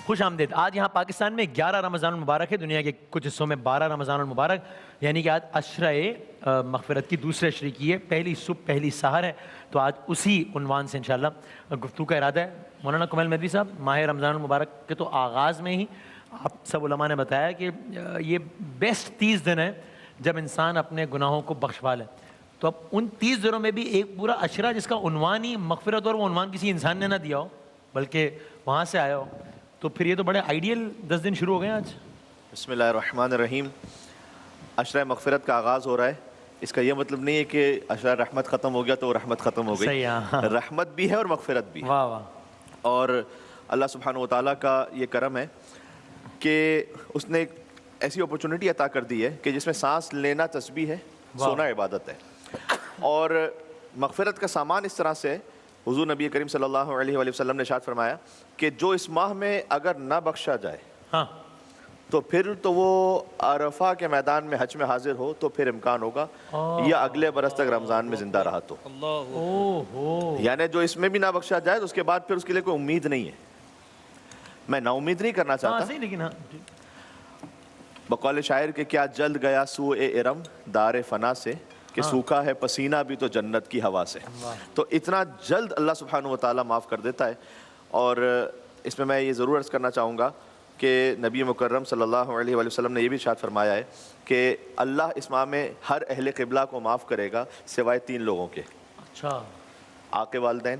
خوش آمدید. آج یہاں پاکستان میں 11 رمضان المبارک ہے, دنیا کے کچھ حصوں میں 12 رمضان المبارک, یعنی کہ آج عشرہ مغفرت کی دوسرے عشرے کی ہے, پہلی صبح پہلی سحر ہے. تو آج اسی عنوان سے انشاءاللہ گفتگو کا ارادہ ہے. مولانا کمال مہدوی صاحب, ماہ رمضان المبارک کے تو آغاز میں ہی آپ سب علماء نے بتایا کہ یہ بیسٹ 30 دن ہے جب انسان اپنے گناہوں کو بخشوا لے. تو اب ان 30 دنوں میں بھی ایک پورا عشرہ جس کا عنوان ہی مغفرت, اور وہ عنوان کسی انسان نے نہ دیا ہو بلکہ وہاں سے آیا ہو, تو پھر یہ تو بڑے آئیڈیل 10 دن شروع ہو گئے ہیں آج. بسم اللہ الرحمن الرحیم. عشرہ مغفرت کا آغاز ہو رہا ہے. اس کا یہ مطلب نہیں ہے کہ عشرہ رحمت ختم ہو گیا تو رحمت ختم ہو گئی. رحمت بھی ہے اور مغفرت بھی ہے. واہ واہ. اور اللہ سبحانہ و تعالیٰ کا یہ کرم ہے کہ اس نے ایک ایسی اپرچونٹی عطا کر دی ہے کہ جس میں سانس لینا تسبیح ہے, سونا عبادت ہے. اور مغفرت کا سامان اس طرح سے حضور نبی کریم صلی اللہ علیہ وآلہ وسلم نے ارشاد فرمایا کہ جو اس ماہ میں اگر نہ بخشا جائے تو پھر تو وہ عرفہ کے میدان میں حج میں حاضر ہو تو پھر امکان ہوگا یا اگلے برس تک رمضان میں زندہ رہا تو. یعنی جو اس میں بھی نہ بخشا جائے تو اس کے بعد پھر اس کے لیے کوئی امید نہیں ہے. میں نا امید نہیں کرنا چاہتا, لیکن بقول شاعر کہ کیا جلد گیا سوئے ارم دار فنا سے, کہ سوکھا ہے پسینہ بھی تو جنت کی ہوا سے. تو اتنا جلد اللہ سبحانہ و تعالیٰ معاف کر دیتا ہے. اور اس میں یہ ضرور عرض کرنا چاہوں گا کہ نبی مکرم صلی اللہ علیہ وآلہ وسلم نے یہ بھی ارشاد فرمایا ہے کہ اللہ اس ماہ میں ہر اہل قبلہ کو معاف کرے گا سوائے 3 لوگوں کے. اچھا. آقِ والدین,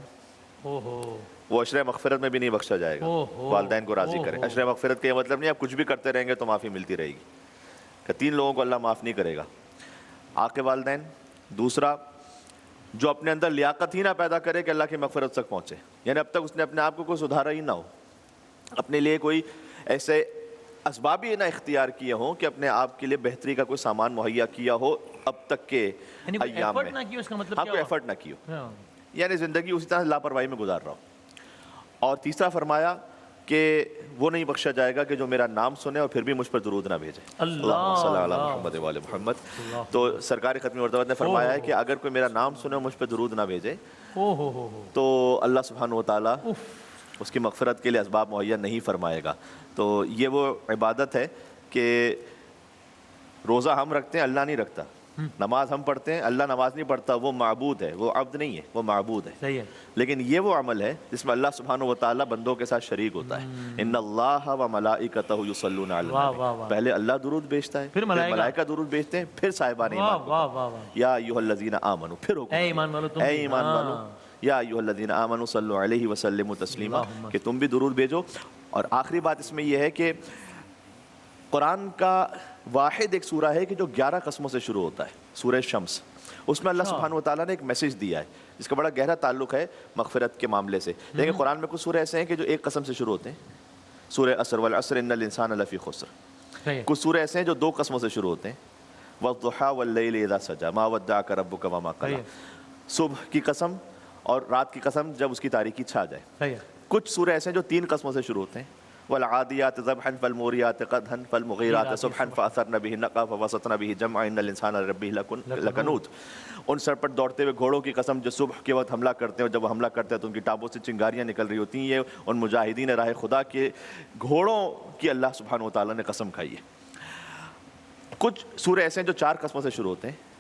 وہ عشرہ مغفرت میں بھی نہیں بخشا جائے گا. والدین کو راضی کرے. عشرہ مغفرت کا یہ مطلب نہیں آپ کچھ بھی کرتے رہیں گے تو معافی ملتی رہے گی, کہ 3 لوگوں کو اللہ معاف نہیں کرے گا. آقِ والدین, دوسرا جو اپنے اندر لیاقت ہی نہ پیدا کرے کہ اللہ کی مغفرت تک پہنچے, یعنی اب تک اس نے اپنے آپ کو کوئی سدھارا ہی نہ ہو, اپنے لیے کوئی ایسے اسباب ہی نہ اختیار کیے ہوں کہ اپنے آپ کے لیے بہتری کا کوئی سامان مہیا کیا ہو اب تک کے ایام میں. آپ کو ایفرٹ نہ کیو, یعنی زندگی اسی طرح لاپرواہی میں گزار رہا ہو. اور تیسرا فرمایا کہ وہ نہیں بخشا جائے گا کہ جو میرا نام سنے اور پھر بھی مجھ پر درود نہ بھیجے. اللہم صلی علی محمد وآل محمد. تو سرکار ختمی مرتبہ نے فرمایا ہے کہ اگر کوئی میرا نام سنے اور مجھ پر درود نہ بھیجے تو اللہ سبحانہ و تعالیٰ اس کی مغفرت کے لیے اسباب مہیا نہیں فرمائے گا. تو یہ وہ عبادت ہے کہ روزہ ہم رکھتے ہیں, اللہ نہیں رکھتا. نماز ہم پڑھتے ہیں, اللہ نماز نہیں پڑھتا, وہ معبود ہے, وہ عبد نہیں ہے, وہ معبود ہے. صحیح ہے. لیکن یہ وہ عمل ہے جس میں اللہ سبحانہ و تعالیٰ بندوں کے ساتھ شریک ہوتا ہے. ان اللہ و ملائکتہ یصلون علی النبی. پہلے اللہ درود بھیجتا ہے, پھر ملائکہ درود بھیجتے ہیں, پھر صاحبان ایمان یا ایھا الذین آمنوا, پھر اے ایمان والو یا ایھا الذین آمنوا صلوا علیہ وسلموا تسلیما, کہ تم بھی درود بھیجو. اور آخری بات اس میں یہ ہے کہ قرآن کا واحد ایک سورہ ہے کہ جو 11 قسموں سے شروع ہوتا ہے, سورہ شمس. اس میں اللہ سبحانہ و تعالیٰ نے ایک میسیج دیا ہے جس کا بڑا گہرا تعلق ہے مغفرت کے معاملے سے. لیکن قرآن میں کچھ سورہ ایسے ہیں کہ جو ایک قسم سے شروع ہوتے ہیں, سورہ عصر والعصر ان الانسان لفی خسر. کچھ سورہ ایسے ہیں جو 2 قسموں سے شروع ہوتے ہیں, والضحیٰ واللیل اذا سجی ما ودعک ربک وما قلی. صبح کی قسم اور رات کی قسم جب اس کی تاریکی چھا جائے. کچھ سورہ ایسے ہیں جو 3 قسموں سے شروع ہوتے ہیں, والعادیات ضبحا فالموریات قدحا فالمغیرات صبحا فاثرن به نقعا فوسطن به جمعا ان الانسان لربه لکنود. ان سر پر دوڑتے ہوئے گھوڑوں کی قسم جو صبح کے وقت حملہ کرتے ہیں, اور جب وہ حملہ کرتے ہیں تو ان کی ٹانپوں سے چنگاریاں نکل رہی ہوتی ہیں. یہ ان مجاہدین راہ خدا کے گھوڑوں کی اللہ سبحانہ و تعالیٰ نے قسم کھائی ہے. کچھ سورہ ایسے ہیں جو 4 قسموں سے شروع ہوتے ہیں,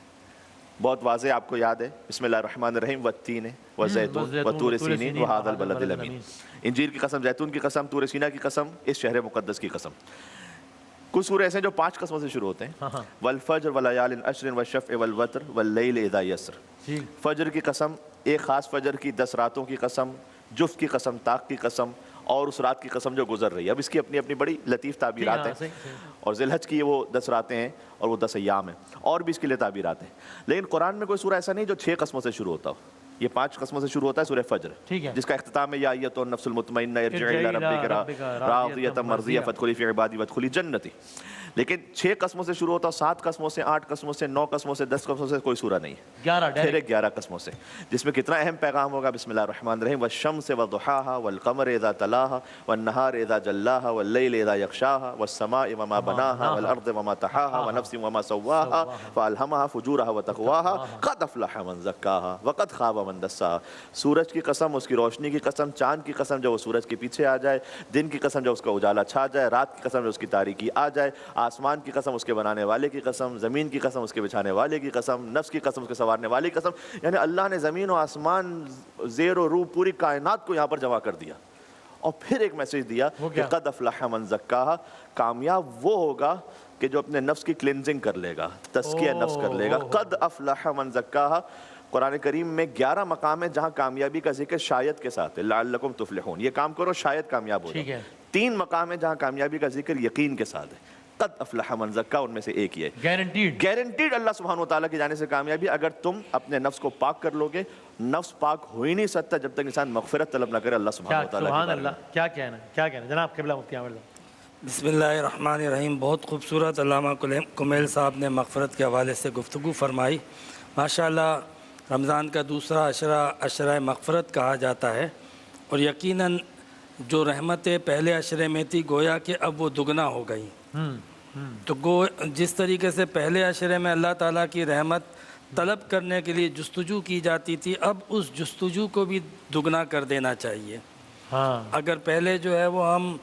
بہت واضح آپ کو یاد ہے. بسم اللہ الرحمن الرحیم, والتین والزیتون وطور سینین وہذا البلد الامین. انجیر کی قسم, زیتون کی قسم, طور سینا کی قسم, اس شہر مقدس کی قسم. کچھ سورہ ایسے ہیں جو 5 قسموں سے شروع ہوتے ہیں, والفجر ولیال عشر والشفع والوتر واللیل اذا یسر. فجر کی قسم, ایک خاص فجر کی, 10 راتوں کی قسم, جفت کی قسم, طاق کی قسم, اور اس رات کی قسم جو گزر رہی ہے. اب اس کی اپنی اپنی بڑی لطیف تعبیرات ہیں, اور ذی الحج کی وہ 10 راتیں ہیں اور وہ 10 ایام ہیں, اور بھی اس کے لیے تعبیرات ہیں. لیکن قرآن میں کوئی سورہ ایسا نہیں جو 6 قسموں سے شروع ہوتا ہو. یہ 5 قسموں سے شروع ہوتا ہے سورہ فجر, جس کا اختتام ہے یا ایتھا النفس المطمئنہ ارجعی الی ربک راضیۃ مرضیہ فادخلی فی عبادی وادخلی جنتی. لیکن 6 قسموں سے شروع ہوتا ہے, 7 قسموں سے, 8 قسموں سے, 9 قسموں سے, 10 قسموں سے کوئی سورہ نہیں ہے. پھر 11 قسموں سے, جس میں کتنا اہم پیغام ہوگا. بسم اللہ الرحمن الرحیم, والشمس وضحاها والقمر اذا تلاها والنهار اذا جلاها واللیل اذا یغشاها والسماء وما بناها والارض وما طحاها ونفس وما سواها فالهمها فجورها وتقواها قد افلح من زکاها وقد خاب من دساها. سورج کی قسم، اس کی روشنی کی قسم، چاند کی قسم جب وہ سورج کے پیچھے آ جائے، دن کی قسم جب اس کا اجالا چھا جائے، رات کی قسم جب اس کی تاریکی آ جائے، آسمان کی قسم اس کے بنانے والے کی قسم، زمین کی قسم اس کے بچھانے والے کی قسم، نفس کی قسم اس کے سنوارنے والے کی قسم. یعنی اللہ نے زمین و آسمان، زیر و روح، پوری کائنات کو یہاں پر جمع کر دیا. اور پھر ایک میسیج دیا کہ قد افلح من زکاہا، کامیاب وہ ہوگا کہ جو اپنے نفس کی کلینزنگ کر لے گا، تزکیہ نفس کر لے گا. قد افلح من زکاہا. قرآن کریم میں 11 مقام ہے جہاں کامیابی کا ذکر شاید کے ساتھ ہے، لعلکم تفلحون، یہ کام کرو شاید کامیاب ہو جاؤ. 3 مقام ہے جہاں کامیابی کا ذکر یقین کے ساتھ ہے. قد افلح من زکا ان میں سے ایک یہ ہے، گارنٹیڈ اللہ سبحانہ و تعالیٰ کی جانے سے کامیابی. اگر تم اپنے نفس کو پاک کر لو گے، نفس پاک ہو ہی نہیں سکتا جب تک انسان مغفرت طلب نہ کرے اللہ سبحانہ و تعالیٰ کی. سبحان اللہ. کیا کہنا جناب قبلہ مفتی عامر صاحب. بسم اللہ الرحمن الرحیم. بہت خوبصورت علامہ کمیل صاحب نے مغفرت کے حوالے سے گفتگو فرمائی. ماشاءاللہ رمضان کا دوسرا عشرہ مغفرت کہا جاتا ہے، اور یقیناً جو رحمتیں پہلے عشرے میں تھی گویا کہ اب وہ دگنا ہو گئی. تو جس طریقے سے پہلے عشرے میں اللہ تعالیٰ کی رحمت طلب کرنے کے لیے جستجو کی جاتی تھی، اب اس جستجو کو بھی دگنا کر دینا چاہیے. اگر پہلے جو ہے وہ ہم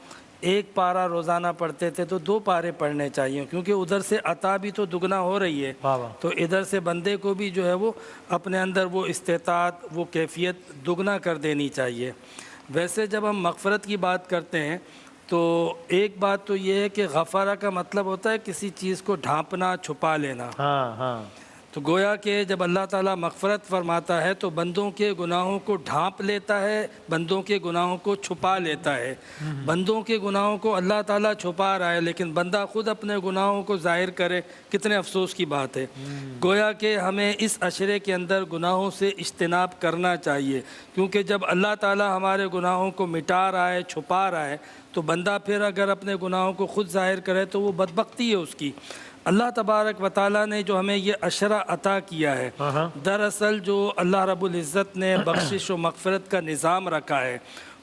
1 پارہ روزانہ پڑھتے تھے تو 2 پارے پڑھنے چاہیے، کیونکہ ادھر سے عطا بھی تو دگنا ہو رہی ہے، تو ادھر سے بندے کو بھی جو ہے وہ اپنے اندر وہ استطاعت، وہ کیفیت دگنا کر دینی چاہیے. ویسے جب ہم مغفرت کی بات کرتے ہیں تو ایک بات تو یہ ہے کہ غفارہ کا مطلب ہوتا ہے کسی چیز کو ڈھانپنا، چھپا لینا. تو گویا کہ جب اللہ تعالیٰ مغفرت فرماتا ہے تو بندوں کے گناہوں کو ڈھانپ لیتا ہے، بندوں کے گناہوں کو چھپا لیتا ہے. بندوں کے گناہوں کو اللہ تعالیٰ چھپا رہا ہے، لیکن بندہ خود اپنے گناہوں کو ظاہر کرے، کتنے افسوس کی بات ہے. گویا کہ ہمیں اس عشرے کے اندر گناہوں سے اجتناب کرنا چاہیے، کیونکہ جب اللہ تعالیٰ ہمارے گناہوں کو مٹا رہا ہے، چھپا رہا ہے، تو بندہ پھر اگر اپنے گناہوں کو خود ظاہر کرے تو وہ بدبختی ہے اس کی. اللہ تبارک و تعالیٰ نے جو ہمیں یہ عشرہ عطا کیا ہے، دراصل جو اللہ رب العزت نے بخشش و مغفرت کا نظام رکھا ہے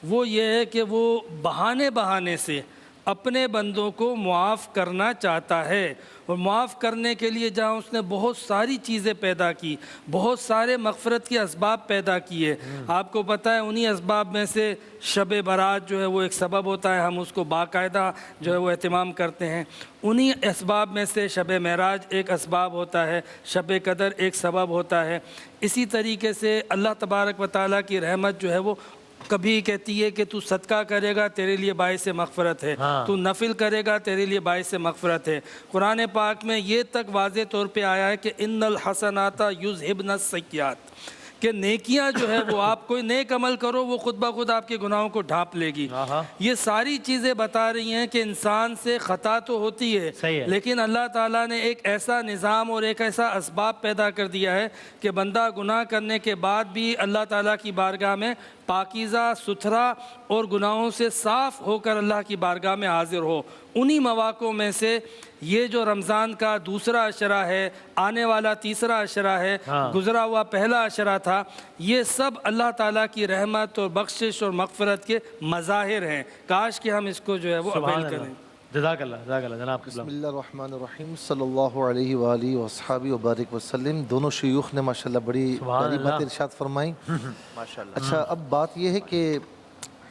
وہ یہ ہے کہ وہ بہانے سے اپنے بندوں کو معاف کرنا چاہتا ہے. اور معاف کرنے کے لیے جہاں اس نے بہت ساری چیزیں پیدا کی، بہت سارے مغفرت کے اسباب پیدا کیے. آپ کو پتہ ہے انہی اسباب میں سے شب برات جو ہے وہ ایک سبب ہوتا ہے، ہم اس کو باقاعدہ جو ہے وہ اہتمام کرتے ہیں. انہی اسباب میں سے شب معراج ایک اسباب ہوتا ہے، شب قدر ایک سبب ہوتا ہے. اسی طریقے سے اللہ تبارک و تعالیٰ کی رحمت جو ہے وہ کبھی کہتی ہے کہ تو صدقہ کرے گا تیرے لیے باعث مغفرت ہے، تو نفل کرے گا تیرے لیے باعث مغفرت ہے. قرآن پاک میں یہ تک واضح طور پہ آیا ہے کہ ان الحسنات یذہبن السیئات، کہ نیکیاں جو ہے وہ آپ کوئی نیک عمل کرو وہ خود بخود آپ کے گناہوں کو ڈھانپ لے گی. یہ ساری چیزیں بتا رہی ہیں کہ انسان سے خطا تو ہوتی ہے، لیکن اللہ تعالیٰ نے ایک ایسا نظام اور ایک ایسا اسباب پیدا کر دیا ہے کہ بندہ گناہ کرنے کے بعد بھی اللہ تعالیٰ کی بارگاہ میں پاکیزہ، ستھرا اور گناہوں سے صاف ہو کر اللہ کی بارگاہ میں حاضر ہو. انہی مواقع میں سے یہ جو رمضان کا دوسرا عشرہ ہے، آنے والا تیسرا عشرہ ہے، گزرا ہوا پہلا عشرہ تھا، یہ سب اللہ تعالیٰ کی رحمت اور بخشش اور مغفرت کے مظاہر ہیں. کاش کہ ہم اس کو جو ہے وہ عمل کریں. جزاک اللہ جناب. بسم اللہ الرحمن الرحیم. صلی اللہ علیہ وآلہ وصحابہ وبارک وسلم. دونوں شیوخ نے ماشاءاللہ بڑی پیاری بات ارشاد فرمائی. اچھا اب بات یہ ہے کہ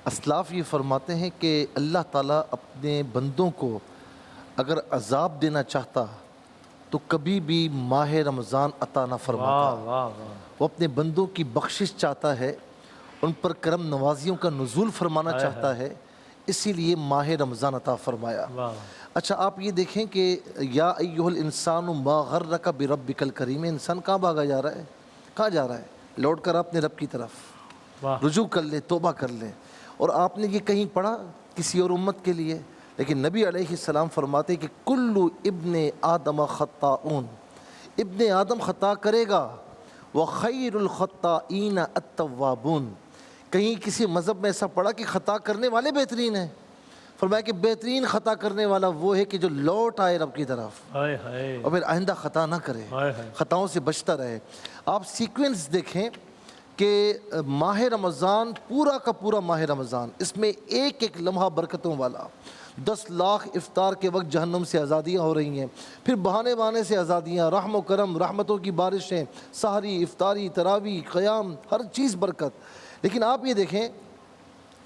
اسلاف یہ فرماتے ہیں کہ اللہ تعالیٰ اپنے بندوں کو اگر عذاب دینا چاہتا تو کبھی بھی ماہ رمضان عطا نہ فرماتا. وہ اپنے بندوں کی بخشش چاہتا ہے، ان پر کرم نوازیوں کا نزول فرمانا چاہتا ہے، اسی لیے ماہ رمضان عطا فرمایا. اچھا آپ یہ دیکھیں کہ یا ایہا الانسان ما غرک بربک الکریم. انسان کہاں بھاگا جا رہا ہے؟ کہاں جا رہا ہے؟ لوٹ کر اپنے رب کی طرف رجوع کر لے، توبہ کر لے. اور آپ نے یہ کہیں پڑھا کسی اور امت کے لیے؟ لیکن نبی علیہ السلام فرماتے کہ کل ابن آدم خطاؤن، ابن آدم خطا کرے گا، وخیر الخطائین التوابون. کہیں کسی مذہب میں ایسا پڑھا کہ خطا کرنے والے بہترین ہیں؟ فرمایا کہ بہترین خطا کرنے والا وہ ہے کہ جو لوٹ آئے رب کی طرف اور پھر آئندہ خطا نہ کرے، خطاؤں سے بچتا رہے. آپ سیکوینس دیکھیں کہ ماہ رمضان پورا کا پورا ماہ رمضان، اس میں ایک ایک لمحہ برکتوں والا، 10 لاکھ افطار کے وقت جہنم سے آزادیاں ہو رہی ہیں، پھر بہانے بہانے سے آزادیاں، رحم و کرم، رحمتوں کی بارشیں، سحری، افطاری، تراویح، قیام، ہر چیز برکت۔ لیکن آپ یہ دیکھیں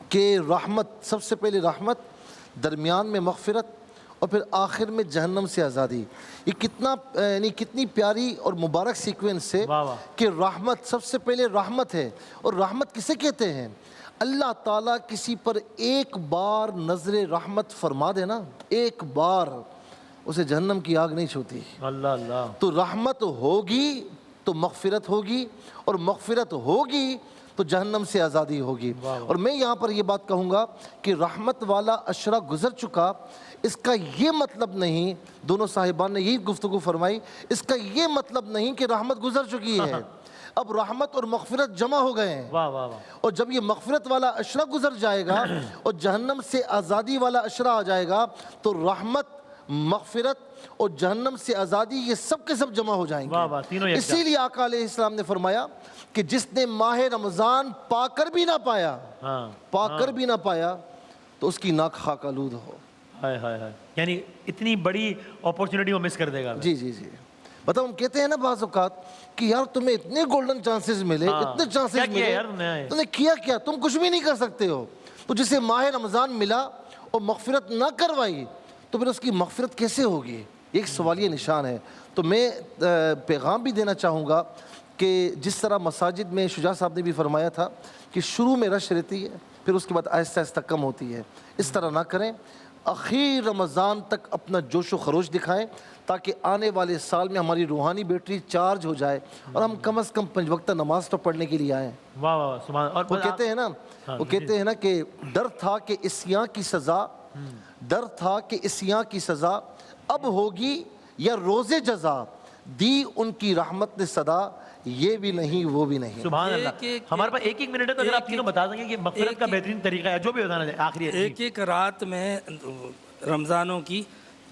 کہ رحمت، سب سے پہلے رحمت، درمیان میں مغفرت، اور پھر آخر میں جہنم سے آزادی۔ یہ کتنا یعنی کتنی پیاری اور مبارک سیکوینس ہے کہ رحمت، سب سے پہلے رحمت ہے۔ اور رحمت کسے کہتے ہیں؟ اللہ تعالیٰ کسی پر ایک بار نظر رحمت فرما دے نا، ایک بار، اسے جہنم کی آگ نہیں چھوتی۔ اللہ اللہ۔ تو رحمت ہوگی تو مغفرت ہوگی، اور مغفرت ہوگی تو جہنم سے آزادی ہوگی۔ اور میں یہاں پر یہ بات کہوں گا کہ رحمت والا عشرہ گزر چکا، اس کا یہ مطلب نہیں، دونوں صاحبان نے یہی گفتگو فرمائی، اس کا یہ مطلب نہیں کہ رحمت گزر چکی ہے، اب رحمت اور مغفرت جمع ہو گئے ہیں۔ واہ واہ واہ۔ اور جب یہ مغفرت والا عشرہ گزر جائے گا اور جہنم سے آزادی والا عشرہ آ جائے گا تو رحمت، مغفرت اور جہنم سے آزادی یہ سب کے سب جمع ہو جائیں واہ واہ، گے۔ تینوں یکجا۔ اسی لیے آقا علیہ السلام نے فرمایا کہ جس نے ماہ رمضان پا کر بھی نہ پایا، پا کر بھی نہ پایا تو اس کی ناک خاک آلود ہو۔ ہائے ہائے ہائے، یعنی اتنی بڑی اپورچونٹی وہ مس کر دے گا۔ جی جی جی، بتاؤ ہم کہتے ہیں نا بعض اوقات کہ یار تمہیں اتنے گولڈن چانسز ملے، اتنے چانسز ملے، تم نے کیا کیا؟ تم کچھ بھی نہیں کر سکتے ہو۔ تو جسے ماہ رمضان ملا اور مغفرت نہ کروائی تو پھر اس کی مغفرت کیسے ہوگی؟ ایک سوالیہ نشان ہے۔ تو میں پیغام بھی دینا چاہوں گا کہ جس طرح مساجد میں شجاع صاحب نے بھی فرمایا تھا کہ شروع میں رش رہتی ہے، پھر اس کے بعد آہستہ آہستہ کم ہوتی ہے، اس طرح نہ کریں۔ اخیر رمضان تک اپنا جوش و خروش دکھائیں تاکہ آنے والے سال میں ہماری روحانی بیٹری چارج ہو جائے اور ہم کم از کم 5 وقتہ نماز تو پڑھنے کے لیے آئیں۔ واہ واہ سبحان۔ اور وہ کہتے ہیں نا کہ ڈر تھا کہ عصیاں کی سزا، ڈر تھا کہ عصیاں کی سزا اب ہوگی یا روزے جزا، دی ان کی رحمت نے صدا، یہ بھی نہیں وہ بھی نہیں۔ سبحان اللہ۔ ہمارے پاس ایک منٹ ہے تو اگر آپ تینوں بتا دیں گے کہ مغفرت کا بہترین طریقہ ہے جو بھی بتانا چاہے آخری۔ ایک رات میں رمضانوں کی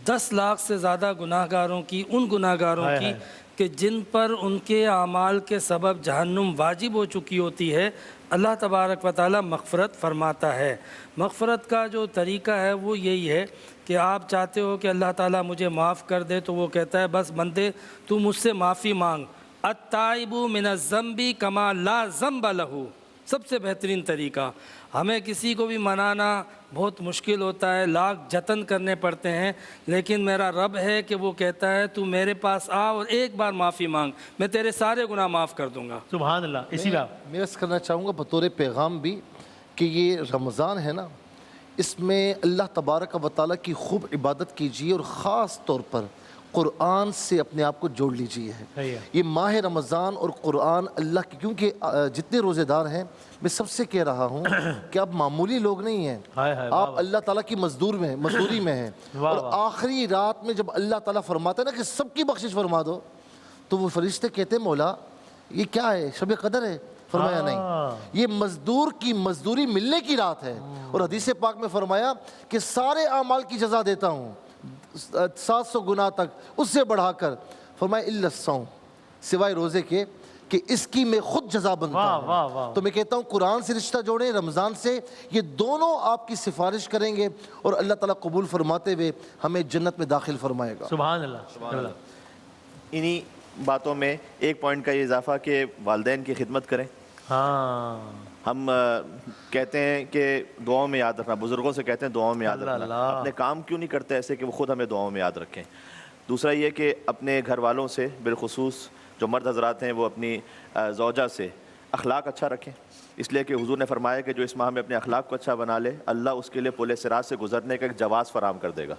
10 لاکھ سے زیادہ گناہ گاروں کی، ان گناہ گاروں کی کہ جن پر ان کے اعمال کے سبب جہنم واجب ہو چکی ہوتی ہے، اللہ تبارک و تعالیٰ مغفرت فرماتا ہے۔ مغفرت کا جو طریقہ ہے وہ یہی ہے کہ آپ چاہتے ہو کہ اللہ تعالیٰ مجھے معاف کر دے تو وہ کہتا ہے بس بندے تو مجھ سے معافی مانگ، التائب من الذنب کما لا ذنب لہ، سب سے بہترین طریقہ۔ ہمیں کسی کو بھی منانا بہت مشکل ہوتا ہے، لاکھ جتن کرنے پڑتے ہیں، لیکن میرا رب ہے کہ وہ کہتا ہے تو میرے پاس آ اور ایک بار معافی مانگ، میں تیرے سارے گناہ معاف کر دوں گا۔ سبحان اللہ۔ اسی بات میں عرض کرنا چاہوں گا بطور پیغام بھی کہ یہ رمضان ہے نا، اس میں اللہ تبارک و تعالیٰ کی خوب عبادت کیجیے اور خاص طور پر قرآن سے اپنے آپ کو جوڑ لیجیے۔ یہ ماہ رمضان اور قرآن اللہ کی، کیونکہ جتنے روزے دار ہیں میں سب سے کہہ رہا ہوں کہ آپ معمولی لوگ نہیں ہیں، آپ اللہ تعالیٰ کی مزدوری میں ہیں۔ اور آخری رات میں جب اللہ تعالیٰ فرماتا ہے نا کہ سب کی بخشش فرما دو، تو وہ فرشتے کہتے ہیں مولا یہ کیا ہے، شب قدر ہے؟ فرمایا نہیں، یہ مزدور کی مزدوری ملنے کی رات ہے۔ اور حدیث پاک میں فرمایا کہ سارے اعمال کی جزا دیتا ہوں 700 گناہ تک، اس سے بڑھا کر۔ فرمایا الا الصوم، سوائے روزے کے کہ اس کی میں خود جزا بنتا ہوں۔ تو میں کہتا ہوں قرآن سے رشتہ جوڑیں، رمضان سے، یہ دونوں آپ کی سفارش کریں گے اور اللہ تعالیٰ قبول فرماتے ہوئے ہمیں جنت میں داخل فرمائے گا۔ سبحان اللہ۔ انہی باتوں میں ایک پوائنٹ کا یہ اضافہ کہ والدین کی خدمت کریں۔ ہم کہتے ہیں کہ دعاؤں میں یاد رکھنا، بزرگوں سے کہتے ہیں دعاؤں میں یاد رکھنا، اپنے کام کیوں نہیں کرتے ایسے کہ وہ خود ہمیں دعاؤں میں یاد رکھیں۔ دوسرا یہ کہ اپنے گھر والوں سے، بالخصوص جو مرد حضرات ہیں وہ اپنی زوجہ سے اخلاق اچھا رکھیں، اس لیے کہ حضور نے فرمایا کہ جو اس ماہ میں اپنے اخلاق کو اچھا بنا لے اللہ اس کے لیے پل صراط سے گزرنے کا ایک جواز فراہم کر دے گا۔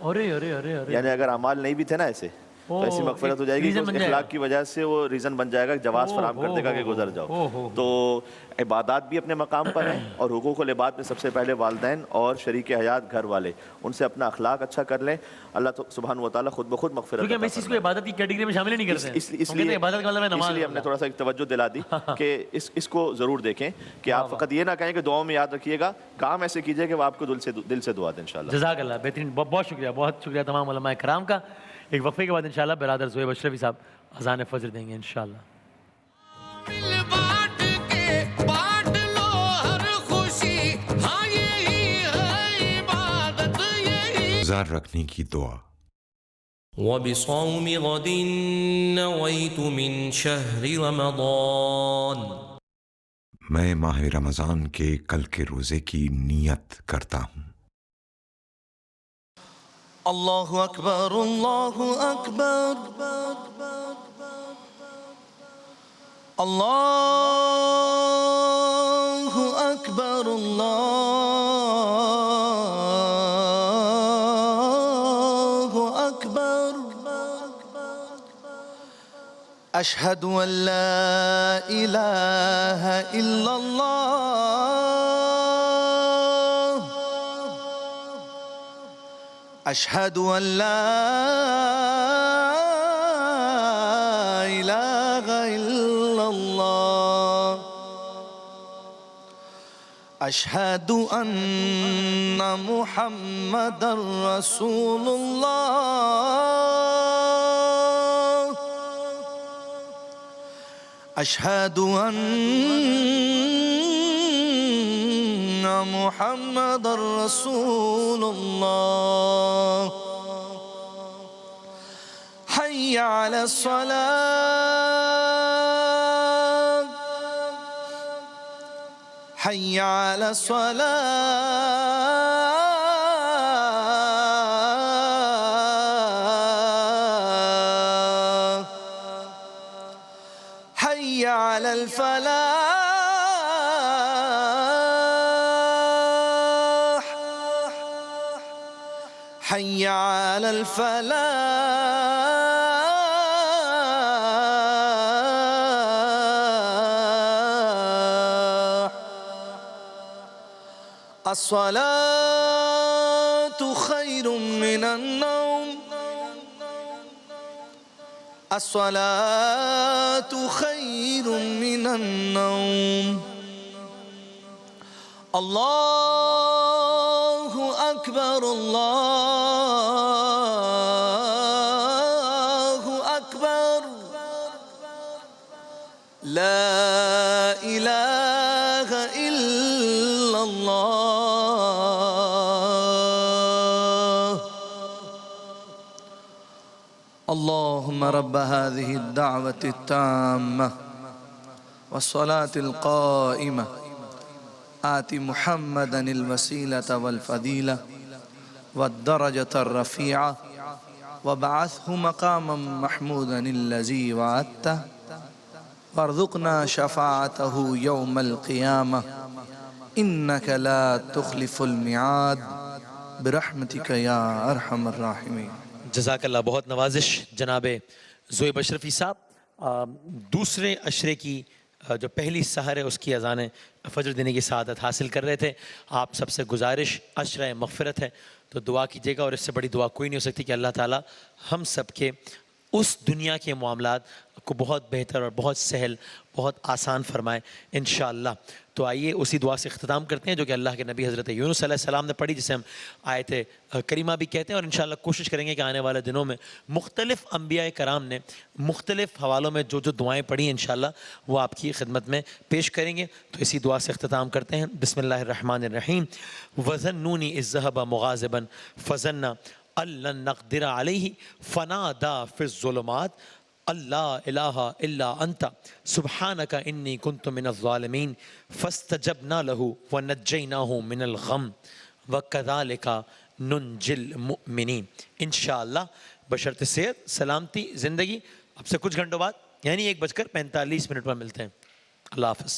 یعنی اگر اعمال نہیں بھی تھے نا ایسے تو ایسی مغفرت ہو جائے گی کہ اس اخلاق کی وجہ سے وہ ریزن بن جائے گا، جواز فراہم کر دے گا کہ گزر جاؤ۔ تو عبادات بھی اپنے مقام پر ہیں اور حقوق العباد میں سب سے پہلے والدین اور شریک حیات گھر والے، ان سے اپنا اخلاق اچھا کر لیں، اللہ سبحانہ و تعالیٰ خود بخود مغفرت کیونکہ ہم اس چیز کو عبادت کی کیٹیگری میں شامل نہیں کرتے، اس لیے ہم نے تھوڑا سا ایک توجہ دلا دی کہ اس کو ضرور دیکھیں کہ آپ فقط یہ نہ کہیں کہ دعاؤں میں یاد رکھیے گا، کام ایسے کیجئے کہ وہ آپ کو دل سے دعا دیں انشاءاللہ۔ جزاک اللہ، بہترین، بہت شکریہ تمام علماء کرام کا۔ ایک وقفے کے بعد انشاءاللہ برادر زہیب اشرفی صاحب اذان فجر دیں گے انشاءاللہ۔ روزہ رکھنے کی دعا۔ وبصوم غد نويت من شهر رمضان میں ماہ رمضان کے کل کے روزے کی نیت کرتا ہوں۔ اللہ اکبر اللہ اکبر اللہ اکبر اللہ اکبر اشہد ان لا الہ الا اللہ اشہد ان لا الہ الا اللہ اشہد ان محمد رسول اللہ اشہد ان محمد رسول اللہ حی علی الصلاة حی علی الصلاة حی علی الفلاح حی علی الفلاح الصلاة خیر من النوم الصلاة خیر من النوم اللہ اکبر اللہ اکبر لا الہ الا اللہ اللهم رب هذه الدعوة التامة والصلاة القائمة آت محمدا الوسيلة والفضيلة والدرجة الرفيعة وابعثه مقاما محمودا الذي وعدته وارزقنا شفاعته يوم القيامة إنك لا تخلف الميعاد برحمتك يا أرحم الراحمين۔ جزاک اللہ، بہت نوازش جناب زویب اشرفی صاحب۔ دوسرے عشرے کی جو پہلی سحر ہے اس کی اذان فجر دینے کی سعادت حاصل کر رہے تھے۔ آپ سب سے گزارش عشرہ مغفرت ہے تو دعا کیجیے گا، اور اس سے بڑی دعا کوئی نہیں ہو سکتی کہ اللہ تعالیٰ ہم سب کے اس دنیا کے معاملات کو بہت بہتر اور بہت سہل، بہت آسان فرمائے انشاءاللہ۔ تو آئیے اسی دعا سے اختتام کرتے ہیں جو کہ اللہ کے نبی حضرت یونس علیہ السلام نے پڑھی، جسے ہم آیت کریمہ بھی کہتے ہیں، اور انشاءاللہ کوشش کریں گے کہ آنے والے دنوں میں مختلف انبیاء کرام نے مختلف حوالوں میں جو جو دعائیں پڑھی ہیں انشاءاللہ وہ آپ کی خدمت میں پیش کریں گے۔ تو اسی دعا سے اختتام کرتے ہیں۔ بسم اللہ الرحمن الرحیم۔ وَظَنُّونِ إِذْ ذَهَبَ مُغَاضِبًا فَظَنَّ أَن لَّن نَّقْدِرَ عَلَيْهِ فَنَادَىٰ فِي الظُّلُمَاتِ اللہ الہ الا انت سبحانک انی کنت من الظالمین فاستجبنا له ونجیناہ من الغم وکذالک ننجی المؤمنین۔ انشاءاللہ بشرط صحت، سلامتی، زندگی۔ اب سے کچھ گھنٹوں بعد یعنی 1:45 پر ملتے ہیں۔ اللہ حافظ۔